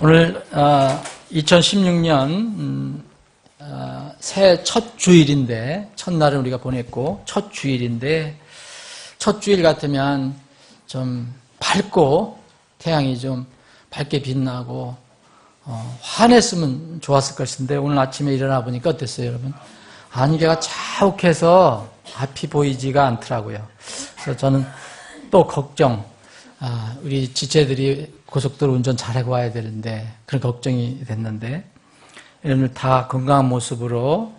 오늘 2016년 새해 첫 주일인데, 첫날은 우리가 보냈고 첫 주일인데, 첫 주일 같으면 좀 밝고 태양이 좀 밝게 빛나고 환했으면 좋았을 것인데, 오늘 아침에 일어나 보니까 어땠어요, 여러분? 안개가 자욱해서 앞이 보이지가 않더라고요. 그래서 저는 또 걱정, 우리 지체들이 고속도로 운전 잘하고 와야 되는데 그런 걱정이 됐는데, 여러분들 다 건강한 모습으로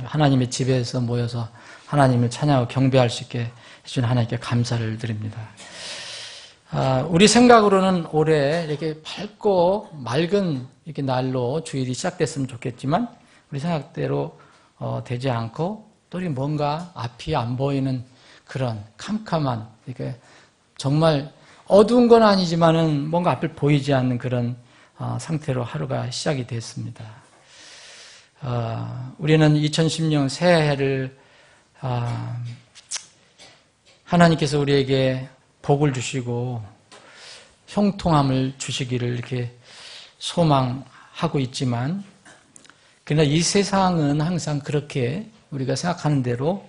하나님의 집에서 모여서 하나님을 찬양하고 경배할 수 있게 해준 하나님께 감사를 드립니다. 우리 생각으로는 올해 이렇게 밝고 맑은 이렇게 날로 주일이 시작됐으면 좋겠지만, 우리 생각대로 되지 않고 또 뭔가 앞이 안 보이는 그런 캄캄한, 이렇게 정말 어두운 건 아니지만은 뭔가 앞을 보이지 않는 그런 상태로 하루가 시작이 됐습니다. 우리는 2010년 새해를 하나님께서 우리에게 복을 주시고 형통함을 주시기를 이렇게 소망하고 있지만, 그러나 이 세상은 항상 그렇게 우리가 생각하는 대로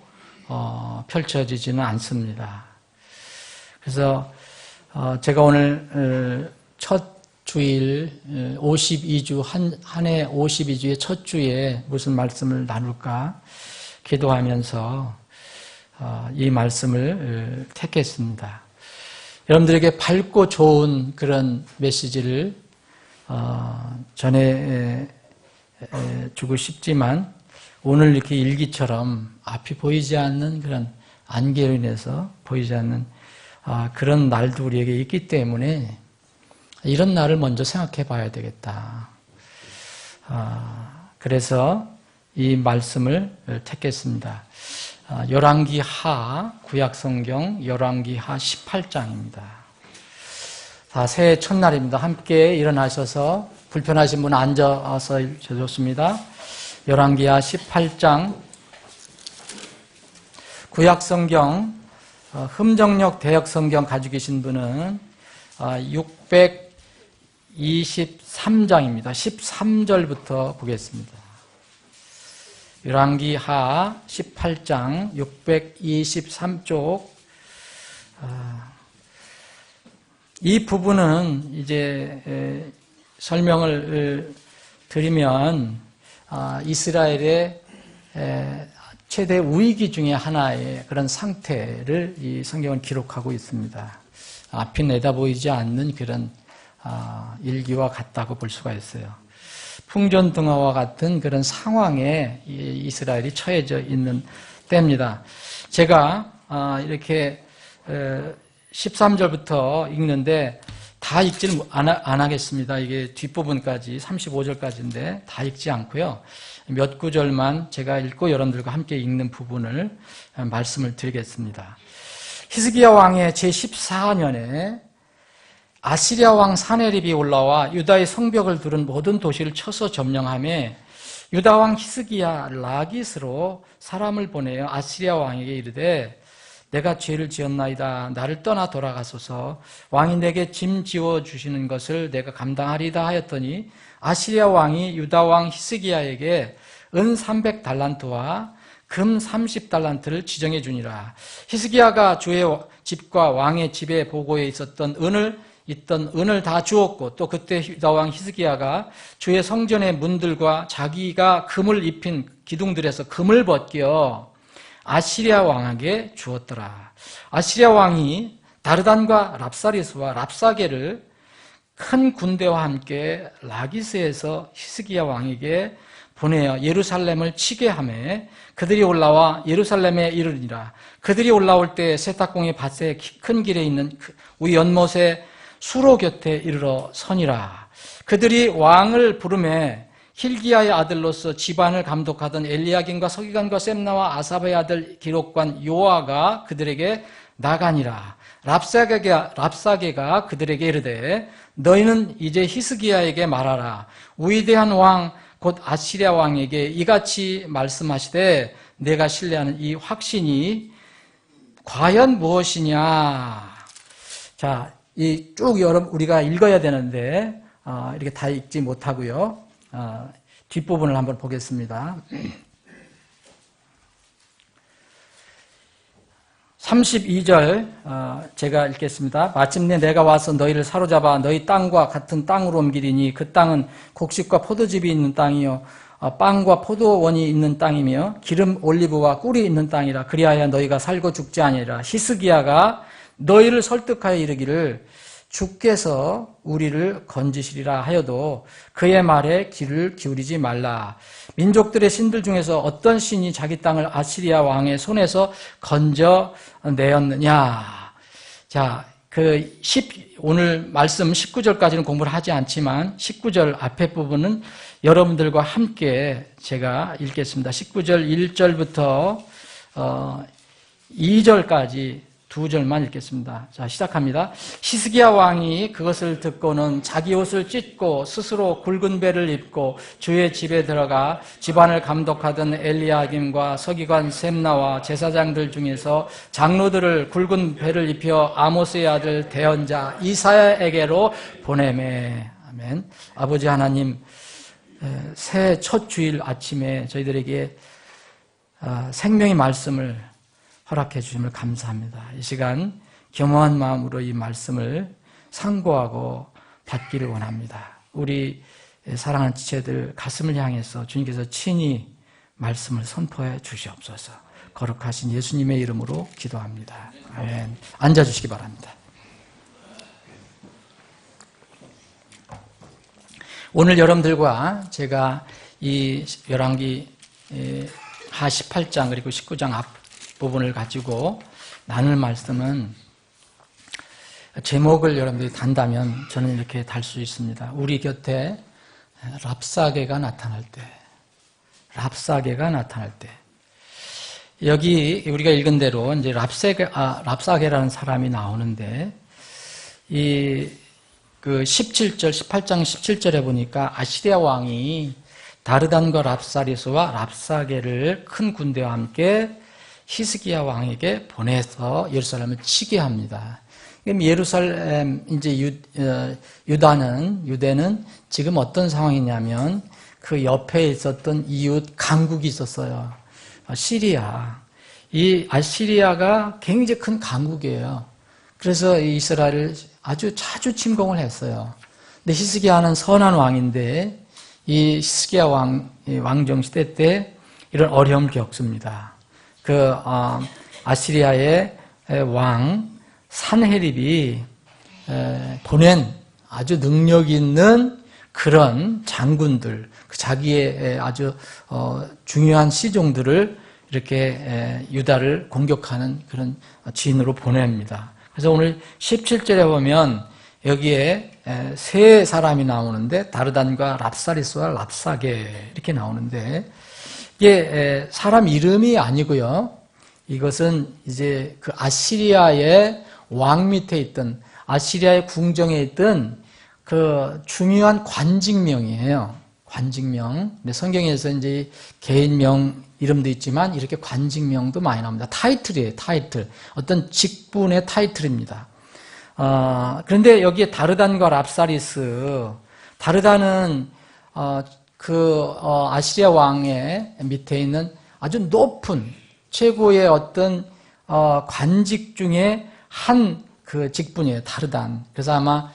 펼쳐지지는 않습니다. 그래서 제가 오늘 첫 주일 52주, 한 해 52주의 첫 주에 무슨 말씀을 나눌까 기도하면서 이 말씀을 택했습니다. 여러분들에게 밝고 좋은 그런 메시지를 전해주고 싶지만, 오늘 이렇게 일기처럼 앞이 보이지 않는 그런 안개로 인해서 보이지 않는 그런 날도 우리에게 있기 때문에 이런 날을 먼저 생각해 봐야 되겠다. 그래서 이 말씀을 택했습니다. 열왕기하, 구약성경 열왕기하 18장입니다. 새해 첫날입니다. 함께 일어나셔서 불편하신 분 앉아서 좋습니다. 열왕기하 18장, 구약성경 흠정역 대역성경 가지고 계신 분은 623장입니다. 13절부터 보겠습니다. 열왕기하 18장 623쪽. 이 부분은 이제 설명을 드리면 이스라엘의 최대 위기 중에 하나의 그런 상태를 이 성경은 기록하고 있습니다. 앞이 내다보이지 않는 그런 일기와 같다고 볼 수가 있어요. 풍전등화와 같은 그런 상황에 이스라엘이 처해져 있는 때입니다. 제가 이렇게 13절부터 읽는데 다 읽지는 안 하겠습니다. 이게 뒷부분까지 35절까지인데 다 읽지 않고요. 몇 구절만 제가 읽고 여러분들과 함께 읽는 부분을 말씀을 드리겠습니다. 히스기야 왕의 제14년에 아시리아 왕 사네립이 올라와 유다의 성벽을 두른 모든 도시를 쳐서 점령하며, 유다 왕 히스기야 라깃으로 사람을 보내어 아시리아 왕에게 이르되, 내가 죄를 지었나이다. 나를 떠나 돌아가소서. 왕이 내게 짐 지워주시는 것을 내가 감당하리다 하였더니, 아시리아 왕이 유다 왕 히스기야에게 은 300달란트와 금 30달란트를 지정해 주니라. 히스기야가 주의 집과 왕의 집에 보고에 있던 은을 다 주었고, 또 그때 유다 왕 히스기야가 주의 성전의 문들과 자기가 금을 입힌 기둥들에서 금을 벗겨 아시리아 왕에게 주었더라. 아시리아 왕이 다르단과 랍사리스와 랍사게를 큰 군대와 함께 라기스에서 히스기야 왕에게 보내어 예루살렘을 치게 하며, 그들이 올라와 예루살렘에 이르니라. 그들이 올라올 때 세탁공의 밭의 큰 길에 있는 우리 연못의 수로 곁에 이르러 서니라. 그들이 왕을 부르매 힐기야의 아들로서 집안을 감독하던 엘리야긴과 서기관과 셈나와 아사바의 아들 기록관 요아가 그들에게 나가니라. 랍사게가 그들에게 이르되, 너희는 이제 히스기야에게 말하라. 위대한 왕 곧 아시리아 왕에게 이같이 말씀하시되, 내가 신뢰하는 이 확신이 과연 무엇이냐. 자, 이 쭉 우리가 읽어야 되는데 이렇게 다 읽지 못하고요. 뒷부분을 한번 보겠습니다. 32절 제가 읽겠습니다. 마침내 내가 와서 너희를 사로잡아 너희 땅과 같은 땅으로 옮기리니 그 땅은 곡식과 포도즙이 있는 땅이요 빵과 포도원이 있는 땅이며 기름 올리브와 꿀이 있는 땅이라. 그리하여 너희가 살고 죽지 아니하리라. 히스기야가 너희를 설득하여 이르기를 주께서 우리를 건지시리라 하여도 그의 말에 귀를 기울이지 말라. 민족들의 신들 중에서 어떤 신이 자기 땅을 아시리아 왕의 손에서 건져내었느냐. 자, 오늘 말씀 19절까지는 공부를 하지 않지만 19절 앞에 부분은 여러분들과 함께 제가 읽겠습니다. 19절 1절부터 2절까지 두 절만 읽겠습니다. 자, 시작합니다. 히스기야 왕이 그것을 듣고는 자기 옷을 찢고 스스로 굵은 배를 입고 주의 집에 들어가 집안을 감독하던 엘리야김과 서기관 셈나와 제사장들 중에서 장로들을 굵은 배를 입혀 아모스의 아들 대언자 이사야에게로 보내매. 아멘. 아버지 하나님, 새해 첫 주일 아침에 저희들에게 생명의 말씀을 허락해 주심을 감사합니다. 이 시간 겸허한 마음으로 이 말씀을 상고하고 받기를 원합니다. 우리 사랑하는 지체들 가슴을 향해서 주님께서 친히 말씀을 선포해 주시옵소서. 거룩하신 예수님의 이름으로 기도합니다. 아멘. 앉아주시기 바랍니다. 오늘 여러분들과 제가 이 열왕기 하 18장 그리고 19장 앞 부분을 가지고 나눌 말씀은 제목을 여러분들이 단다면 저는 이렇게 달 수 있습니다. 우리 곁에 랍사게가 나타날 때, 랍사게가 나타날 때. 여기 우리가 읽은 대로 이제 랍사게라는 사람이 나오는데 그 17절, 18장 17절에 보니까 아시리아 왕이 다르단과 랍사리스와 랍사게를 큰 군대와 함께 히스기야 왕에게 보내서 예루살렘을 치게 합니다. 그럼 예루살렘, 이제 유대는 지금 어떤 상황이냐면 그 옆에 있었던 이웃 강국이 있었어요. 시리아. 이 아시리아가 굉장히 큰 강국이에요. 그래서 이스라엘을 아주 자주 침공을 했어요. 근데 히스기야는 선한 왕인데 이 히스기야 왕정 시대 때 이런 어려움을 겪습니다. 아시리아의 왕 산헤립이 보낸 아주 능력 있는 그런 장군들, 자기의 아주 중요한 시종들을 이렇게 유다를 공격하는 그런 진으로 보냅니다. 그래서 오늘 17절에 보면 여기에 세 사람이 나오는데 다르단과 랍사리스와 랍사게 이렇게 나오는데 이게 사람 이름이 아니고요. 이것은 이제 그 아시리아의 왕 밑에 있던 아시리아의 궁정에 있던 그 중요한 관직명이에요. 관직명. 근데 성경에서 이제 개인명 이름도 있지만 이렇게 관직명도 많이 나옵니다. 타이틀이에요. 타이틀. 어떤 직분의 타이틀입니다. 그런데 여기에 다르단과 랍사리스. 다르단은 아시리아 왕의 밑에 있는 아주 높은 최고의 어떤 관직 중에 한 그 직분이에요. 다르단. 그래서 아마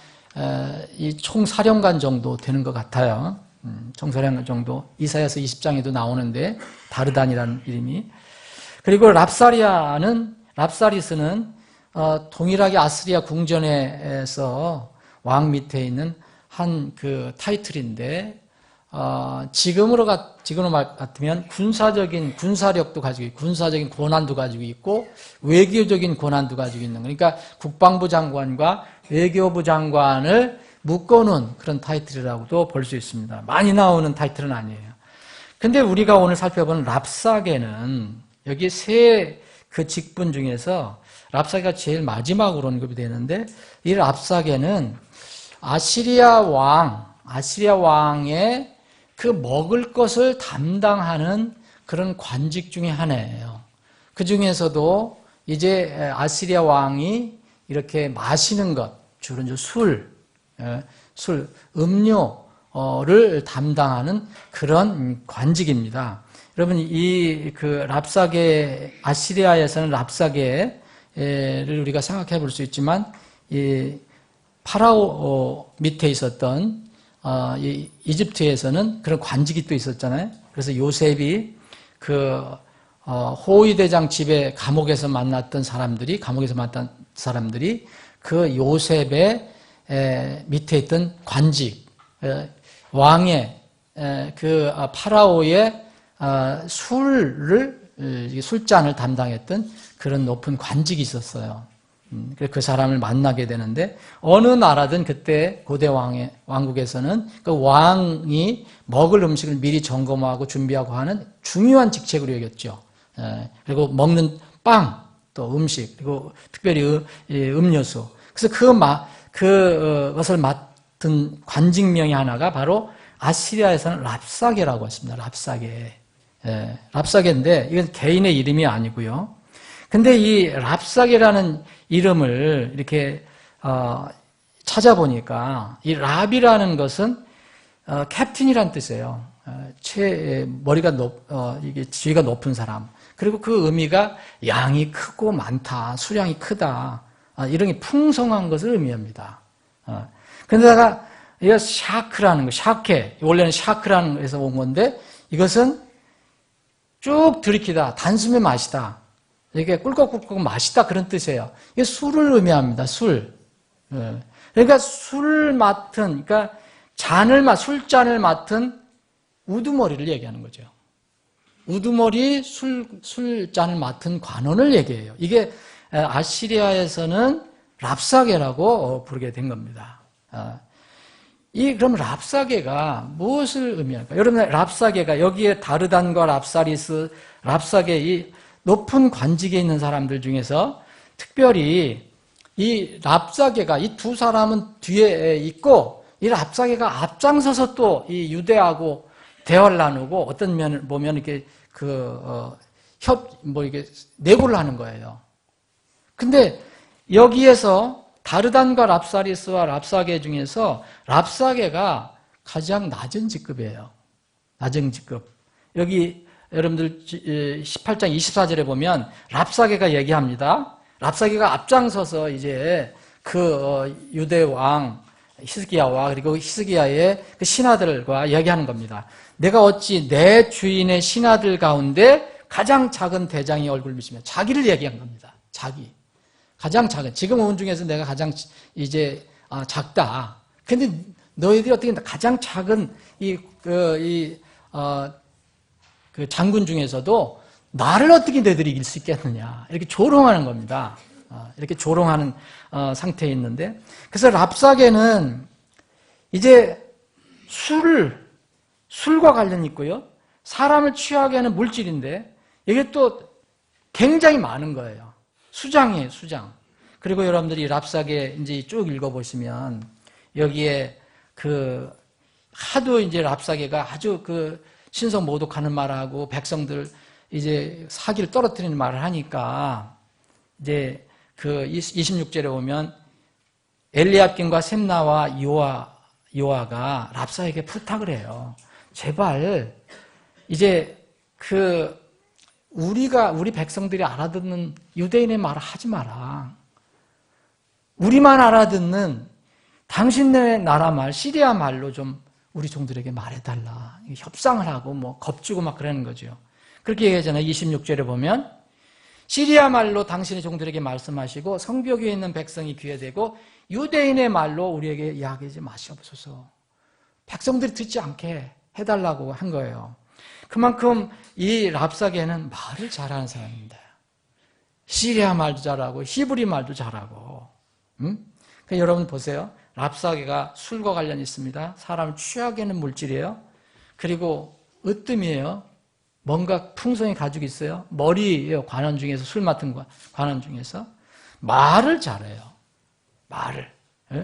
이 총사령관 정도 되는 것 같아요. 총사령관 정도. 이사야서 20장에도 나오는데 다르단이라는 이름이. 그리고 랍사리스는 동일하게 아시리아 궁전에서 왕 밑에 있는 한 그 타이틀인데 지금으로 같으면 군사력도 가지고 있고, 군사적인 권한도 가지고 있고, 외교적인 권한도 가지고 있는, 그러니까 국방부 장관과 외교부 장관을 묶어놓은 그런 타이틀이라고도 볼 수 있습니다. 많이 나오는 타이틀은 아니에요. 근데 우리가 오늘 살펴보는 랍사게는 여기 세 그 직분 중에서 랍사게가 제일 마지막으로 언급이 되는데, 이 랍사게는 아시리아 왕의 그 먹을 것을 담당하는 그런 관직 중에 하나예요. 그 중에서도 이제 아시리아 왕이 이렇게 마시는 것, 주로 이제 술, 음료를 담당하는 그런 관직입니다. 여러분, 랍사게, 아시리아에서는 랍사게를 우리가 생각해 볼 수 있지만, 이 파라오 밑에 있었던, 이 이집트에서는 그런 관직이 또 있었잖아요. 그래서 요셉이 호위대장 집에 감옥에서 만났던 사람들이 그 요셉의 밑에 있던 관직, 왕의, 파라오의 술잔을 담당했던 그런 높은 관직이 있었어요. 그 사람을 만나게 되는데, 어느 나라든 그때 고대 왕국에서는 그 왕이 먹을 음식을 미리 점검하고 준비하고 하는 중요한 직책으로 여겼죠. 그리고 먹는 빵, 또 음식, 그리고 특별히 음료수. 그래서 그것을 맡은 관직명이 하나가 바로 아시리아에서는 랍사게라고 했습니다. 랍사게. 랍사게인데, 이건 개인의 이름이 아니고요. 근데 이 랍사게라는 이름을 이렇게 찾아보니까 이 랍이라는 것은 캡틴이란 뜻이에요. 이게 지위가 높은 사람. 그리고 그 의미가 양이 크고 많다, 수량이 크다, 이런 게 풍성한 것을 의미합니다. 그런데다가 이거 샤크라는 거, 샤케, 원래는 샤크라는 것에서 온 건데 이것은 쭉 들이키다, 단숨에 마시다. 이게 꿀꺽꿀꺽 마시다 그런 뜻이에요. 이게 술을 의미합니다. 술. 그러니까 그러니까 술잔을 맡은 우두머리를 얘기하는 거죠. 우두머리 술잔을 맡은 관원을 얘기해요. 이게 아시리아에서는 랍사게라고 부르게 된 겁니다. 그럼 랍사게가 무엇을 의미할까요? 여러분, 랍사게가 여기에 다르단과 랍사리스, 랍사게 이 높은 관직에 있는 사람들 중에서 특별히 이 랍사게가 이 두 사람은 뒤에 있고 이 랍사게가 앞장서서 또 이 유대하고 대화를 나누고 어떤 면을 보면 이렇게 이게 내고를 하는 거예요. 근데 여기에서 다르단과 랍사리스와 랍사게 중에서 랍사게가 가장 낮은 직급이에요. 낮은 직급. 여기 여러분들 18장 24절에 보면 랍사게가 얘기합니다. 랍사게가 앞장서서 이제 유대 왕 히스기야와 그리고 히스기야의 그 신하들과 얘기하는 겁니다. 내가 어찌 내 주인의 신하들 가운데 가장 작은 대장의 얼굴을 비추며 자기를 얘기한 겁니다. 가장 작은, 지금 온 중에서 내가 가장 이제 작다. 근데 너희들이 어떻게 가장 작은 그 장군 중에서도 나를 어떻게 너희들이 이길 수 있겠느냐. 이렇게 조롱하는 겁니다. 이렇게 조롱하는 상태에 있는데, 그래서 랍사게는 이제 술과 관련이 있고요. 사람을 취하게 하는 물질인데, 이게 또 굉장히 많은 거예요. 수장이에요, 수장. 그리고 여러분들이 랍사게 이제 쭉 읽어보시면, 여기에 하도 이제 랍사게가 아주 신성 모독하는 말하고 백성들 이제 사기를 떨어뜨리는 말을 하니까 이제 26절에 보면 엘리야김과 셈나와 요아가 랍사에게 부탁을 해요. 제발 이제 우리 백성들이 알아듣는 유대인의 말을 하지 마라. 우리만 알아듣는 당신네 나라 말, 시리아 말로 좀 우리 종들에게 말해달라. 협상을 하고 겁주고 막 그러는 거죠. 그렇게 얘기하잖아요. 26절에 보면 시리아 말로 당신의 종들에게 말씀하시고 성벽 위에 있는 백성이 귀에 대고 유대인의 말로 우리에게 이야기하지 마시옵소서. 백성들이 듣지 않게 해달라고 한 거예요. 그만큼 이 랍사게는 말을 잘하는 사람입니다. 시리아 말도 잘하고 히브리 말도 잘하고. 그러니까 여러분 보세요. 랍사게가 술과 관련이 있습니다. 사람을 취하게 하는 물질이에요. 그리고 으뜸이에요. 뭔가 풍성히 가지고 있어요. 머리예요. 관원 중에서, 술 맡은 관원 중에서. 말을 잘해요. 말을.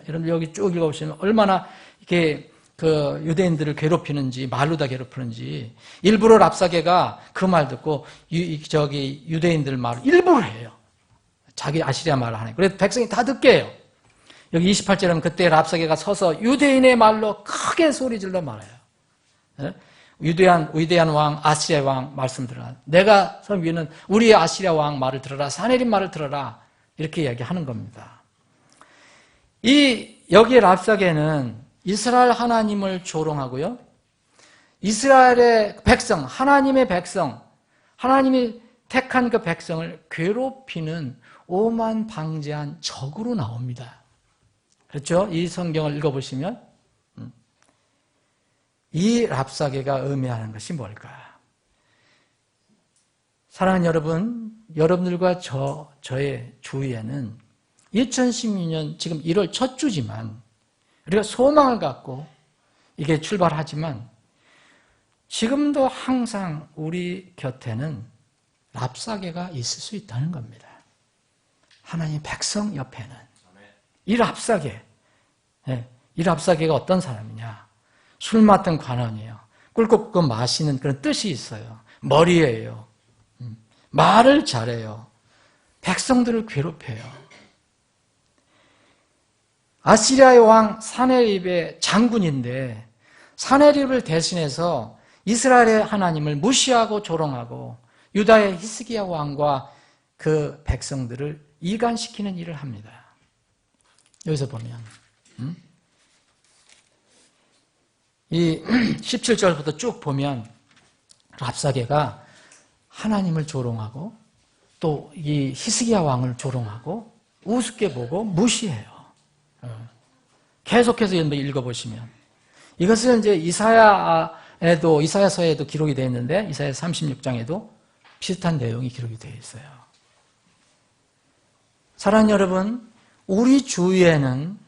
여러분 여기 쭉 읽어보시면 얼마나 이렇게 유대인들을 괴롭히는지, 말로 다 괴롭히는지. 일부러 랍사게가 그 말 듣고 유대인들 말을 일부러 해요. 자기 아시리아 말을 하네. 그래서 백성이 다 듣게 해요. 여기 28절은 그때 랍사게가 서서 유대인의 말로 크게 소리질러 말해요. 예? 위대한 왕 아시리아 왕 말씀 들어라. 내가 섬기는 우리의 아시리아 왕 말을 들어라. 사내립 말을 들어라. 이렇게 이야기하는 겁니다. 여기에 랍사게는 이스라엘 하나님을 조롱하고요. 이스라엘의 백성, 하나님의 백성, 하나님이 택한 그 백성을 괴롭히는 오만방제한 적으로 나옵니다. 그렇죠? 이 성경을 읽어보시면 이 랍사게가 의미하는 것이 뭘까? 사랑하는 여러분, 여러분들과 저의 주위에는 2016년 지금 1월 첫 주지만 우리가 소망을 갖고 이게 출발하지만 지금도 항상 우리 곁에는 랍사게가 있을 수 있다는 겁니다. 하나님의 백성 옆에는 이 랍사게, 이 랍사게가 어떤 사람이냐? 술 맡은 관원이에요. 꿀꺽꿀꺽 마시는 그런 뜻이 있어요. 머리예요. 말을 잘해요. 백성들을 괴롭혀요. 아시리아의 왕 사네립의 장군인데 사네립을 대신해서 이스라엘의 하나님을 무시하고 조롱하고 유다의 히스기야 왕과 그 백성들을 이간시키는 일을 합니다. 여기서 보면 이 17절부터 쭉 보면 랍사게가 하나님을 조롱하고 또 이 히스기야 왕을 조롱하고 우습게 보고 무시해요. 계속해서 읽어보시면 이것은 이제 이사야서에도 기록이 되어 있는데 이사야 36장에도 비슷한 내용이 기록이 되어 있어요. 사랑하는 여러분, 우리 주위에는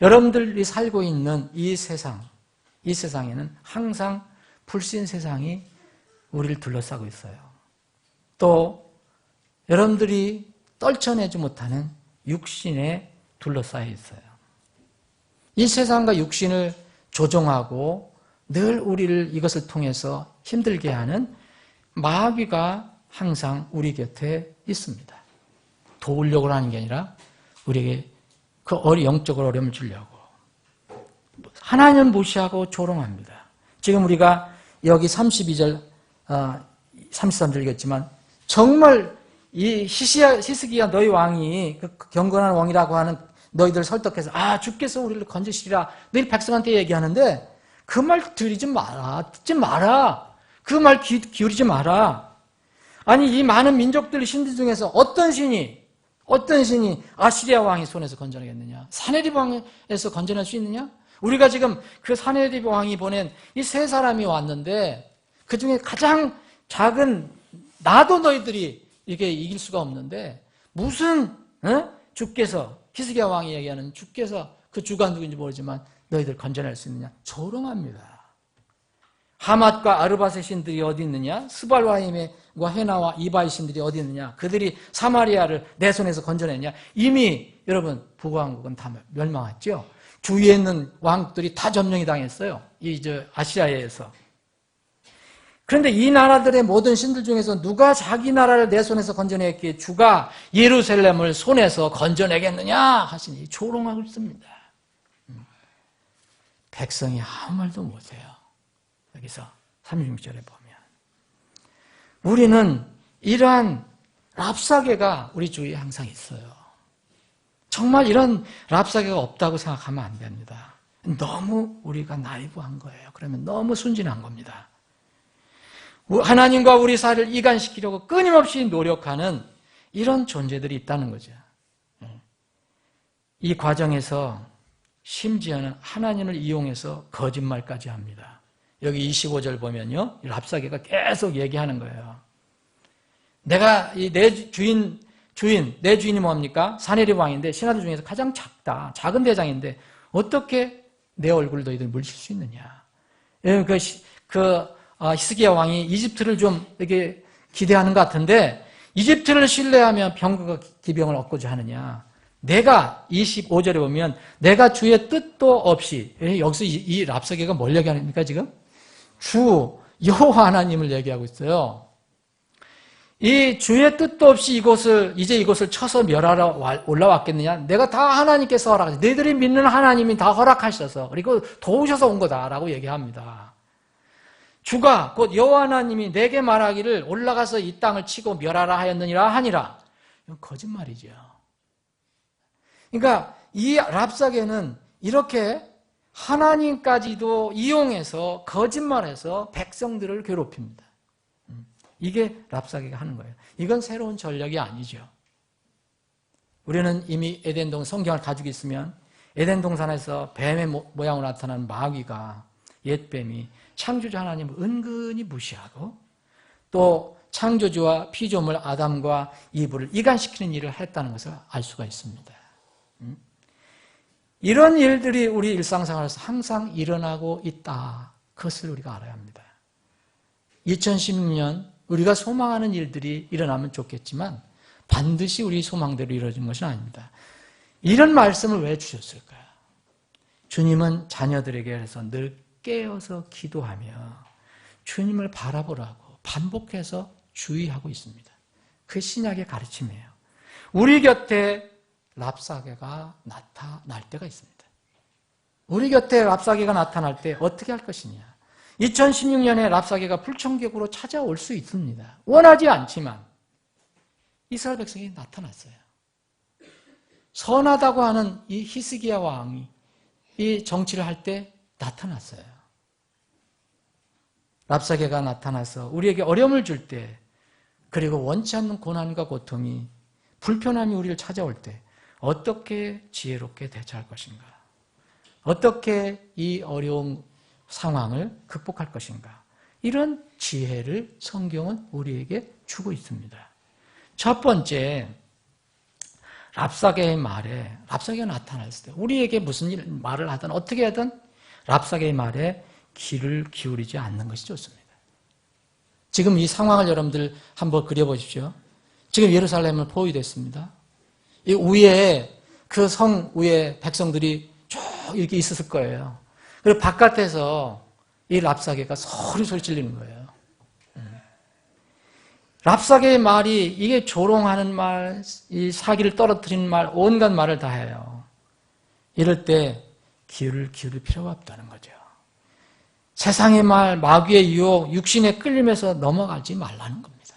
여러분들이 살고 있는 이 세상에는 항상 불신 세상이 우리를 둘러싸고 있어요. 또 여러분들이 떨쳐내지 못하는 육신에 둘러싸여 있어요. 이 세상과 육신을 조종하고 늘 우리를 이것을 통해서 힘들게 하는 마귀가 항상 우리 곁에 있습니다. 도우려고 하는 게 아니라 우리에게 그 영적으로 어려움을 주려고. 하나님을 무시하고 조롱합니다. 지금 우리가 여기 32절, 33절 읽었지만 정말 이 히스기야 너희 왕이 그 경건한 왕이라고 하는 너희들 설득해서 주께서 우리를 건지시리라 너희 백성한테 얘기하는데 그 말 들이지 마라. 듣지 마라. 그 말 기울이지 마라. 아니 이 많은 민족들 신들 중에서 어떤 신이 아시리아 왕의 손에서 건져내겠느냐? 사네립 왕에서 건져낼 수 있느냐? 우리가 지금 그 사네립 왕이 보낸 이 세 사람이 왔는데 그 중에 가장 작은 나도 너희들이 이게 이길 수가 없는데 무슨 주께서 히스기야 왕이 얘기하는 주께서 그 주가 누구인지 모르지만 너희들 건져낼 수 있느냐? 조롱합니다. 하맛과 아르바의 신들이 어디 있느냐? 스발와임과 헤나와 이바의 신들이 어디 있느냐? 그들이 사마리아를 내 손에서 건져냈냐? 이미 여러분 북왕국은 다 멸망했죠. 주위에 있는 왕국들이 다 점령이 당했어요. 아시리아에서. 그런데 이 나라들의 모든 신들 중에서 누가 자기 나라를 내 손에서 건져냈기에 주가 예루살렘을 손에서 건져내겠느냐 하시니 조롱하고 있습니다. 백성이 아무 말도 못해요. 여기서 36절에 보면 우리는 이러한 랍사게가 우리 주위에 항상 있어요. 정말 이런 랍사게가 없다고 생각하면 안 됩니다. 너무 우리가 나이브한 거예요. 그러면 너무 순진한 겁니다. 하나님과 우리 사이를 이간시키려고 끊임없이 노력하는 이런 존재들이 있다는 거죠. 이 과정에서 심지어는 하나님을 이용해서 거짓말까지 합니다. 여기 25절 보면요. 랍사게가 계속 얘기하는 거예요. 내가 내 주인이 뭡니까? 사네립 왕인데 신하들 중에서 가장 작은 대장인데 어떻게 내 얼굴을 너희들 물칠 수 있느냐? 히스기야 왕이 이집트를 좀 이렇게 기대하는 것 같은데 이집트를 신뢰하면 병거가 기병을 얻고자 하느냐? 내가 25절에 보면 내가 주의 뜻도 없이 여기서 이 랍사게가 뭘 얘기하니까 지금 주 여호와 하나님을 얘기하고 있어요. 이 주의 뜻도 없이 이제 이곳을 쳐서 멸하러 올라왔겠느냐? 내가 다 하나님께서 허락하셔서, 너희들이 믿는 하나님이 다 허락하셔서, 그리고 도우셔서 온 거다라고 얘기합니다. 주가 곧 여호와 하나님이 내게 말하기를 올라가서 이 땅을 치고 멸하라 하였느니라 하니라. 이건 거짓말이죠. 그러니까 이 랍사게는 이렇게 하나님까지도 이용해서 거짓말해서 백성들을 괴롭힙니다. 이게 랍사게가 하는 거예요. 이건 새로운 전략이 아니죠. 우리는 이미 에덴동 성경을 가지고 있으면 에덴 동산에서 뱀의 모양으로 나타난 마귀가, 옛뱀이 창조주 하나님을 은근히 무시하고 또 창조주와 피조물 아담과 이브를 이간시키는 일을 했다는 것을 알 수가 있습니다. 이런 일들이 우리 일상생활에서 항상 일어나고 있다. 그것을 우리가 알아야 합니다. 2016년 우리가 소망하는 일들이 일어나면 좋겠지만 반드시 우리 소망대로 이루어진 것은 아닙니다. 이런 말씀을 왜 주셨을까요? 주님은 자녀들에게 해서 늘 깨어서 기도하며 주님을 바라보라고 반복해서 주의하고 있습니다. 그 신약의 가르침이에요. 우리 곁에 랍사게가 나타날 때가 있습니다. 우리 곁에 랍사게가 나타날 때 어떻게 할 것이냐? 2016년에 랍사게가 불청객으로 찾아올 수 있습니다. 원하지 않지만 이스라엘 백성이 나타났어요. 선하다고 하는 이 히스기야 왕이 이 정치를 할 때 나타났어요. 랍사게가 나타나서 우리에게 어려움을 줄 때, 그리고 원치 않는 고난과 고통이, 불편함이 우리를 찾아올 때 어떻게 지혜롭게 대처할 것인가? 어떻게 이 어려운 상황을 극복할 것인가? 이런 지혜를 성경은 우리에게 주고 있습니다. 첫 번째, 랍사게의 말에, 랍사게가 나타났을 때 우리에게 무슨 말을 하든 어떻게 하든 랍사게의 말에 귀를 기울이지 않는 것이 좋습니다. 지금 이 상황을 여러분들 한번 그려보십시오. 지금 예루살렘은 포위됐습니다. 이 위에, 그 성 위에 백성들이 쭉 이렇게 있었을 거예요. 그리고 바깥에서 이 랍사게가 소리 찔리는 거예요. 랍사게의 말이, 이게 조롱하는 말, 이 사기를 떨어뜨리는 말, 온갖 말을 다 해요. 이럴 때 귀를 기울일 필요가 없다는 거죠. 세상의 말, 마귀의 유혹, 육신의 끌림에서 넘어가지 말라는 겁니다.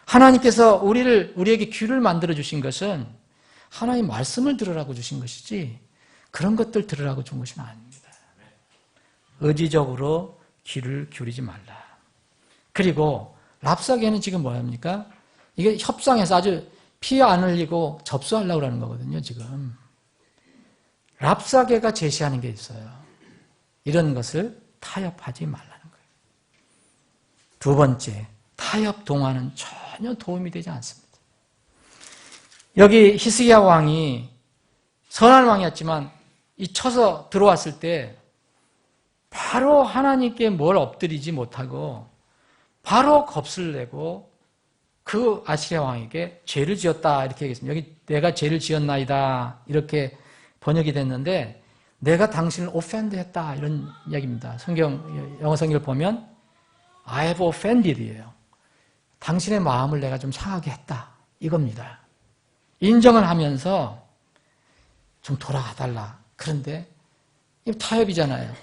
하나님께서 우리에게 귀를 만들어 주신 것은 하나님의 말씀을 들으라고 주신 것이지 그런 것들 들으라고 준 것은 아닙니다. 의지적으로 귀를 기울이지 말라. 그리고 랍사게는 지금 뭐합니까? 이게 협상에서 아주 피 안 흘리고 접수하려고 하는 거거든요, 지금. 랍사게가 제시하는 게 있어요. 이런 것을 타협하지 말라는 거예요. 두 번째, 타협 동화는 전혀 도움이 되지 않습니다. 여기 히스기야 왕이 선한 왕이었지만 이 쳐서 들어왔을 때 바로 하나님께 뭘 엎드리지 못하고 바로 겁을 내고 그 아시리아 왕에게 죄를 지었다 이렇게 얘기했습니다. 여기 내가 죄를 지었나이다 이렇게 번역이 됐는데 내가 당신을 offend 했다 이런 이야기입니다. 영어 성경을 보면 I have offended이에요. 당신의 마음을 내가 좀 상하게 했다 이겁니다. 인정을 하면서 좀 돌아가달라. 그런데 이거 타협이잖아요.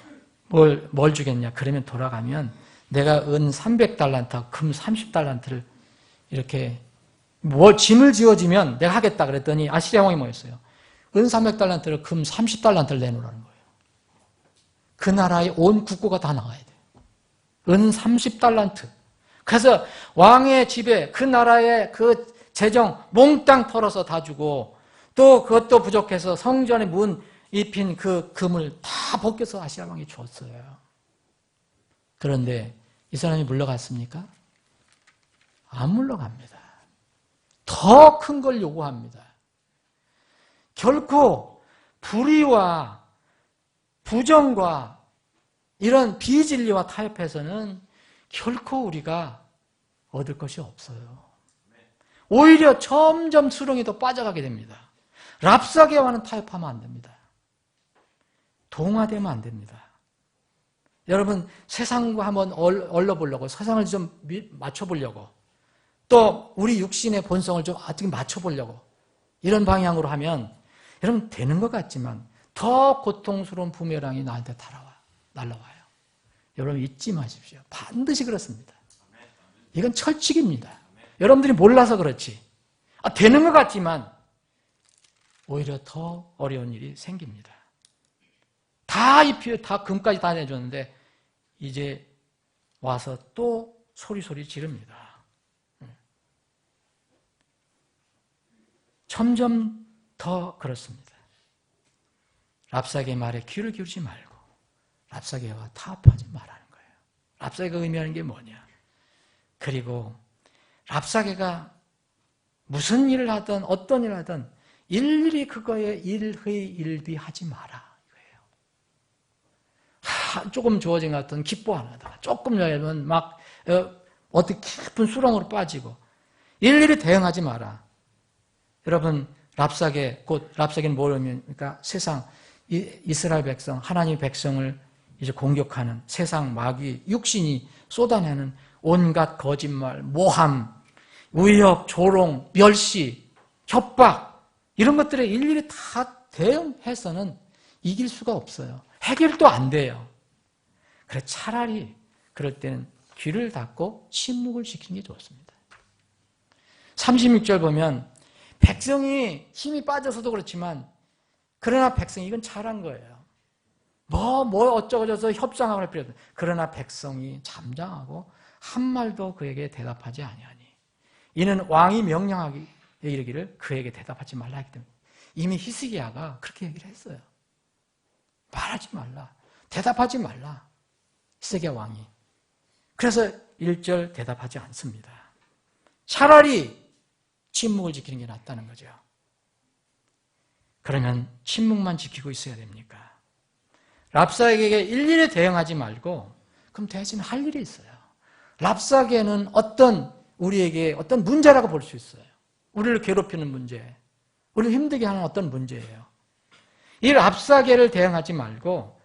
뭘 주겠냐. 그러면 돌아가면 내가 은 300달란트, 금 30달란트를 이렇게 짐을 지어주면 내가 하겠다 그랬더니 아시리아 왕이 뭐였어요? 은 300달란트를 금 30달란트를 내놓으라는 거예요. 그 나라의 온 국고가 다 나가야 돼요. 은 30달란트. 그래서 왕의 집에 그 나라의 그 재정 몽땅 털어서 다 주고 또 그것도 부족해서 성전의 문 입힌 그 금을 다 벗겨서 아시리아 왕이 줬어요. 그런데 이 사람이 물러갔습니까? 안 물러갑니다. 더 큰 걸 요구합니다. 결코 불의와 부정과 이런 비진리와 타협해서는 결코 우리가 얻을 것이 없어요. 오히려 점점 수렁이 더 빠져가게 됩니다. 랍사게와는 타협하면 안 됩니다. 동화되면 안 됩니다. 여러분 세상과 한번 얼러보려고 세상을 좀 맞춰보려고 또 우리 육신의 본성을 좀 어떻게 맞춰보려고 이런 방향으로 하면 여러분 되는 것 같지만 더 고통스러운 부메랑이 나한테 날아와요. 여러분 잊지 마십시오. 반드시 그렇습니다. 이건 철칙입니다. 여러분들이 몰라서 그렇지. 되는 것 같지만 오히려 더 어려운 일이 생깁니다. 다 입히고 다 금까지 다 내줬는데 이제 와서 또 소리 지릅니다. 점점 더 그렇습니다. 랍사게의 말에 귀를 기울이지 말고 랍사게와 타협하지 말라는 거예요. 랍사게가 의미하는 게 뭐냐? 그리고 랍사게가 무슨 일을 하든 어떤 일을 하든 일일이 그거에 일희일비하지 마라 이거예요. 조금 주어진 것 같은 기뻐 안 하다가 조금 열면 막 어떻게 깊은 수렁으로 빠지고 일일이 대응하지 마라. 여러분 랍사게 곧 랍사게는 뭘 의미합니까? 세상 이스라엘 백성 하나님의 백성을 이제 공격하는 세상 마귀 육신이 쏟아내는 온갖 거짓말, 모함, 위협, 조롱, 멸시, 협박 이런 것들에 일일이 다 대응해서는 이길 수가 없어요. 해결도 안 돼요. 그래 차라리 그럴 때는 귀를 닫고 침묵을 지키는 게 좋습니다. 36절 보면 백성이 힘이 빠져서도 그렇지만 그러나 백성이 이건 잘한 거예요. 뭐 어쩌고저쩌고 협상하고 할 필요 없어요. 그러나 백성이 잠잠하고 한 말도 그에게 대답하지 아니하니 이는 왕이 명령하기 이르기를 그에게 대답하지 말라 했기 때문에 이미 히스기야가 그렇게 얘기를 했어요. 말하지 말라. 대답하지 말라. 히스기야 왕이. 그래서 1절 대답하지 않습니다. 차라리 침묵을 지키는 게 낫다는 거죠. 그러면 침묵만 지키고 있어야 됩니까? 랍사게에게 일일이 대응하지 말고 그럼 대신 할 일이 있어요. 랍사게는 우리에게 어떤 문제라고 볼 수 있어요. 우리를 괴롭히는 문제, 우리를 힘들게 하는 어떤 문제예요. 이 랍사게를 대응하지 말고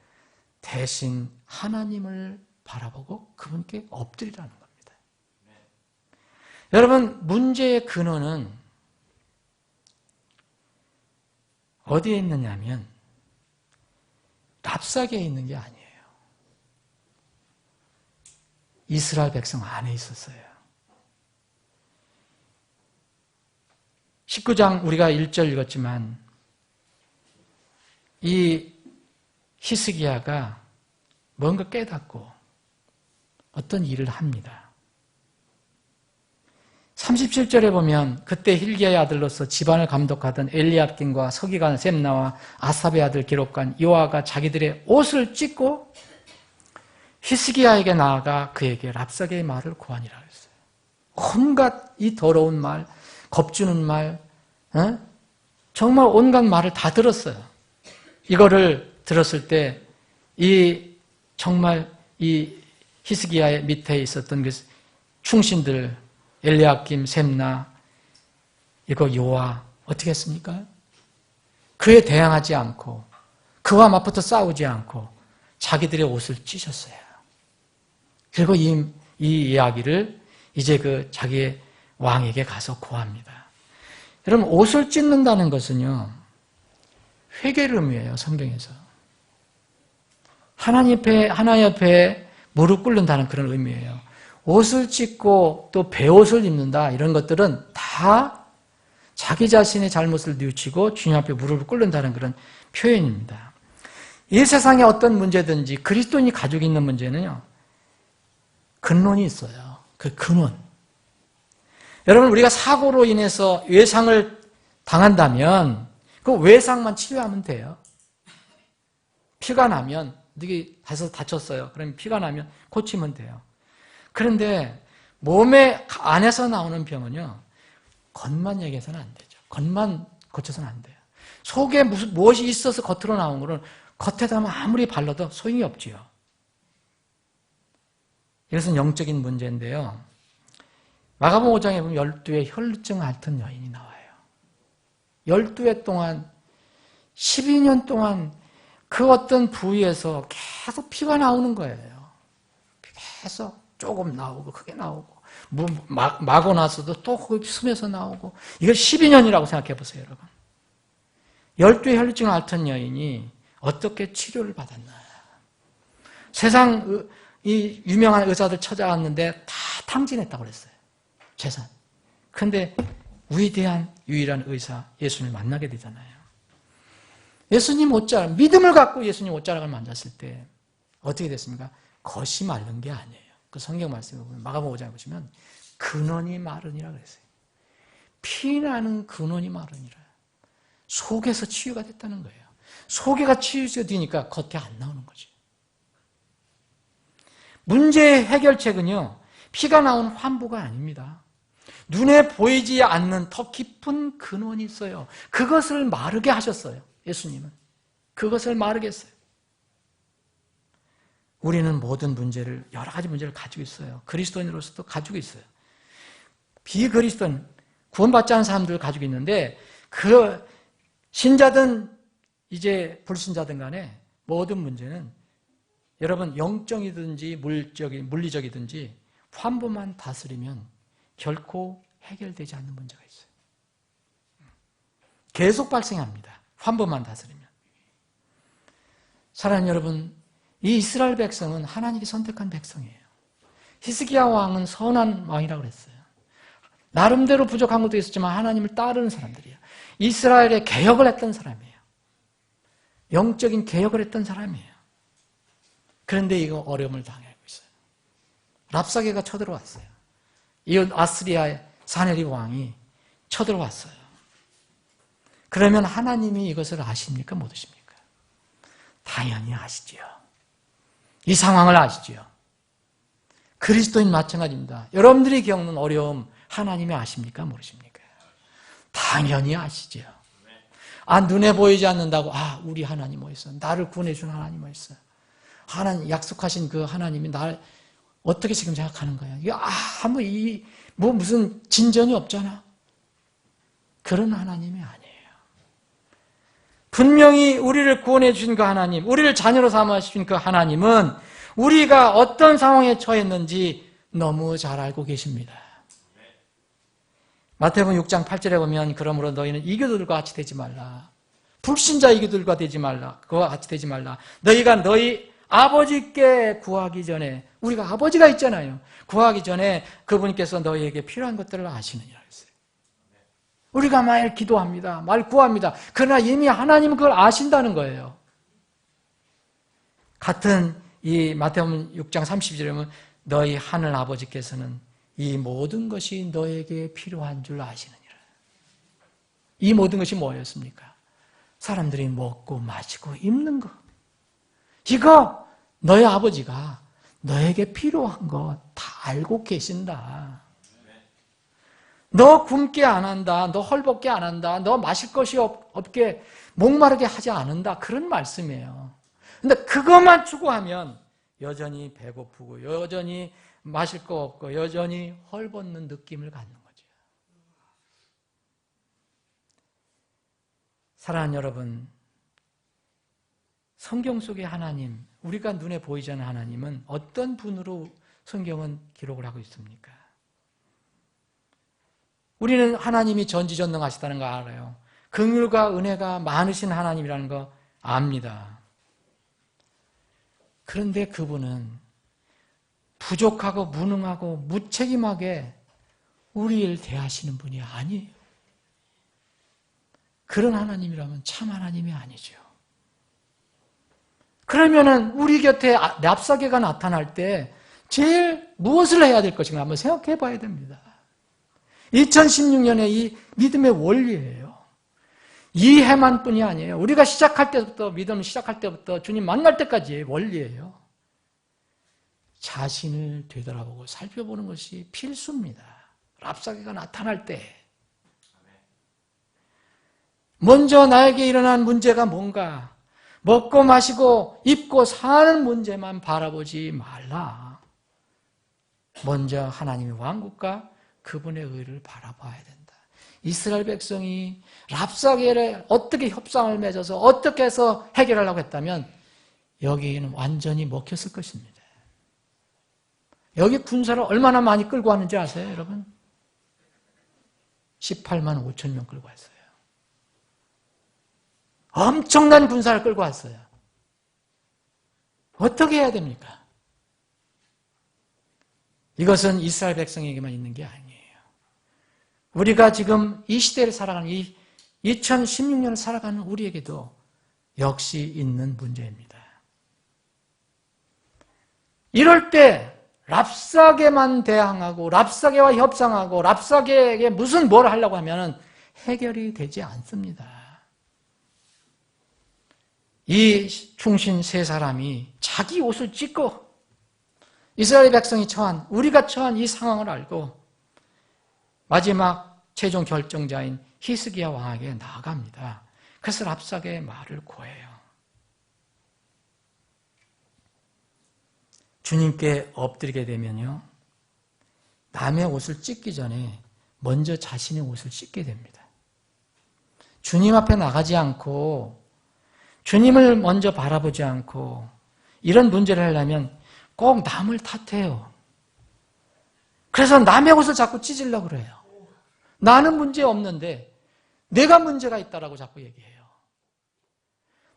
대신 하나님을 바라보고 그분께 엎드리라는 겁니다. 여러분 문제의 근원은 어디에 있느냐면 랍사게에 있는 게 아니에요. 이스라엘 백성 안에 있었어요. 19장 우리가 1절 읽었지만 이 히스기야가 뭔가 깨닫고 어떤 일을 합니다. 37절에 보면 그때 hil기야의 아들로서 집안을 감독하던 엘리압김과 서기관 셈나와 아삽의 아들 기록관 요아가 자기들의 옷을 찢고 히스기야에게 나아가 그에게 랍사게의 말을 고하니라 했어요. 온갖 이 더러운 말, 겁주는 말, 정말 온갖 말을 다 들었어요. 이거를 들었을 때 정말 이 히스기야의 밑에 있었던 그 충신들 엘리야김, 셈나, 이거 요아 어떻게 했습니까? 그에 대항하지 않고 그와 맞붙어 싸우지 않고 자기들의 옷을 찢었어요. 그리고 이 이야기를 이제 자기의 왕에게 가서 고합니다. 여러분 옷을 찢는다는 것은요 회개를 의미해요. 성경에서 하나님 앞에 무릎 꿇는다는 그런 의미예요. 옷을 찢고 또 베옷을 입는다 이런 것들은 다 자기 자신의 잘못을 뉘우치고 주님 앞에 무릎을 꿇는다는 그런 표현입니다. 이 세상에 어떤 문제든지 그리스도인이 가지고 있는 문제는요 근원이 있어요. 그 근원. 여러분 우리가 사고로 인해서 외상을 당한다면 그 외상만 치료하면 돼요. 피가 나면 어디 가서 다쳤어요. 그러면 피가 나면 고치면 돼요. 그런데 몸의 안에서 나오는 병은요 겉만 얘기해서는 안 되죠. 겉만 고쳐서는 안 돼요. 속에 무엇이 있어서 겉으로 나온 거는 겉에다 아무리 발라도 소용이 없지요. 이것은 영적인 문제인데요. 마가복음 5장에 보면 12의 혈루증 앓던 여인이 나와요. 12회 동안 12년 동안 그 어떤 부위에서 계속 피가 나오는 거예요. 계속 조금 나오고 크게 나오고 마고 나서도 또 숨에서 나오고. 이걸 12년이라고 생각해 보세요, 여러분. 12의 혈루증을 앓던 여인이 어떻게 치료를 받았나. 세상 이 유명한 의사들 찾아왔는데 다 탕진했다고 그랬어요. 재산. 그런데 위대한 유일한 의사 예수님을 만나게 되잖아요. 예수님 옷자락, 믿음을 갖고 예수님 옷자락을 만졌을 때 어떻게 됐습니까? 겉이 마른 게 아니에요. 그 성경 말씀을 보면 마가복음 5장에 보시면 근원이 마르니라 그랬어요. 피나는 근원이 마르니라. 속에서 치유가 됐다는 거예요. 속에가 치유가 되니까 겉에 안 나오는 거죠. 문제의 해결책은요, 피가 나오는 환부가 아닙니다. 눈에 보이지 않는 더 깊은 근원이 있어요. 그것을 마르게 하셨어요. 예수님은. 그것을 마르게 했어요. 우리는 모든 문제를, 여러 가지 문제를 가지고 있어요. 그리스도인으로서도 가지고 있어요. 비그리스도인, 구원받지 않은 사람들 가지고 있는데, 그 신자든 이제 불신자든 간에 모든 문제는 여러분 영적이든지 물리적이든지 환부만 다스리면 결코 해결되지 않는 문제가 있어요. 계속 발생합니다. 환부만 다스리면. 사랑하는 여러분, 이 이스라엘 백성은 하나님이 선택한 백성이에요. 히스기야 왕은 선한 왕이라고 그랬어요. 나름대로 부족한 것도 있었지만 하나님을 따르는 사람들이에요. 이스라엘의 개혁을 했던 사람이에요. 영적인 개혁을 했던 사람이에요. 그런데 이거 어려움을 당하고 있어요. 랍사게가 쳐들어왔어요. 이 아스리아의 사네립 왕이 쳐들어왔어요. 그러면 하나님이 이것을 아십니까? 못 아십니까? 당연히 아시지요. 이 상황을 아시지요. 그리스도인 마찬가지입니다. 여러분들이 겪는 어려움 하나님이 아십니까? 모르십니까? 당연히 아시지요. 눈에 보이지 않는다고 우리 하나님 어딨어? 나를 구원해 준 하나님 어딨어? 하나님 약속하신 그 하나님이 날 어떻게 지금 생각하는 거야? 이게 무슨 진전이 없잖아. 그런 하나님이 아니에요. 분명히 우리를 구원해 주신 그 하나님, 우리를 자녀로 삼아 주신 그 하나님은 우리가 어떤 상황에 처했는지 너무 잘 알고 계십니다. 마태복음 6장 8절에 보면 그러므로 너희는 이교도들과 같이 되지 말라. 불신자 이교도들과 되지 말라. 그와 같이 되지 말라. 너희가 너희 아버지께 구하기 전에, 우리가 아버지가 있잖아요. 구하기 전에 그분께서 너희에게 필요한 것들을 아시느니라 했어요. 우리가 말 기도합니다. 말 구합니다. 그러나 이미 하나님은 그걸 아신다는 거예요. 같은 이 마태복음 6장 30절에 보면 너희 하늘 아버지께서는 이 모든 것이 너에게 필요한 줄 아시느니라. 이 모든 것이 뭐였습니까? 사람들이 먹고 마시고 입는 것. 이거 너희 아버지가 너에게 필요한 거 다 알고 계신다. 너 굶게 안 한다. 너 헐벗게 안 한다. 너 마실 것이 없게 목마르게 하지 않는다. 그런 말씀이에요. 근데 그것만 추구하면 여전히 배고프고 여전히 마실 거 없고 여전히 헐벗는 느낌을 갖는 거죠. 사랑하는 여러분, 성경 속의 하나님, 우리가 눈에 보이지 않는 하나님은 어떤 분으로 성경은 기록을 하고 있습니까? 우리는 하나님이 전지전능하시다는 거 알아요. 긍휼과 은혜가 많으신 하나님이라는 거 압니다. 그런데 그분은 부족하고 무능하고 무책임하게 우리를 대하시는 분이 아니에요. 그런 하나님이라면 참 하나님이 아니죠. 그러면은 우리 곁에 랍사게가 나타날 때 제일 무엇을 해야 될 것인가 한번 생각해 봐야 됩니다. 2016년의 이 믿음의 원리예요. 이해만 뿐이 아니에요. 우리가 시작할 때부터, 믿음을 시작할 때부터 주님 만날 때까지의 원리예요. 자신을 되돌아보고 살펴보는 것이 필수입니다. 랍사게가 나타날 때. 먼저 나에게 일어난 문제가 뭔가, 먹고 마시고 입고 사는 문제만 바라보지 말라. 먼저 하나님의 왕국과 그분의 의를 바라봐야 된다. 이스라엘 백성이 랍사게를 어떻게 협상을 맺어서 어떻게 해서 해결하려고 했다면 여기에는 완전히 먹혔을 것입니다. 여기 군사를 얼마나 많이 끌고 왔는지 아세요, 여러분? 18만 5천 명 끌고 왔어요. 엄청난 군사를 끌고 왔어요. 어떻게 해야 됩니까? 이것은 이스라엘 백성에게만 있는 게 아니에요. 우리가 지금 이 시대를 살아가는, 이 2016년을 살아가는 우리에게도 역시 있는 문제입니다. 이럴 때 랍사게만 대항하고 랍사게와 협상하고 랍사게에게 무슨 뭘 하려고 하면 해결이 되지 않습니다. 이 충신 세 사람이 자기 옷을 찢고 이스라엘 백성이 처한, 우리가 처한 이 상황을 알고 마지막 최종 결정자인 히스기야 왕에게 나아갑니다. 그래서 랍사게의 말을 고해요. 주님께 엎드리게 되면요, 남의 옷을 찢기 전에 먼저 자신의 옷을 찢게 됩니다. 주님 앞에 나가지 않고 주님을 먼저 바라보지 않고 이런 문제를 하려면 꼭 남을 탓해요. 그래서 남의 옷을 자꾸 찢으려고 그래요. 나는 문제 없는데 내가 문제가 있다라고 자꾸 얘기해요.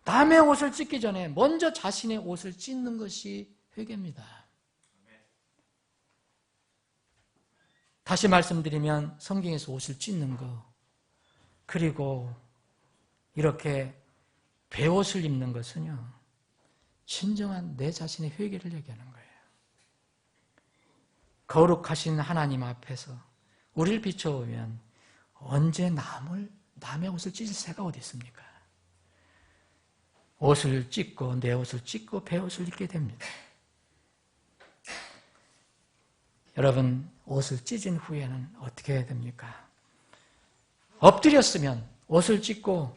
남의 옷을 찢기 전에 먼저 자신의 옷을 찢는 것이 회개입니다. 다시 말씀드리면 성경에서 옷을 찢는 거, 그리고 이렇게 베옷을 입는 것은요, 진정한 내 자신의 회개를 얘기하는 거예요. 거룩하신 하나님 앞에서 우리를 비춰보면 언제 남의 옷을 찢을 새가 어디 있습니까? 옷을 찢고 내 옷을 찢고 베옷을 입게 됩니다. 여러분, 옷을 찢은 후에는 어떻게 해야 됩니까? 엎드렸으면 옷을 찢고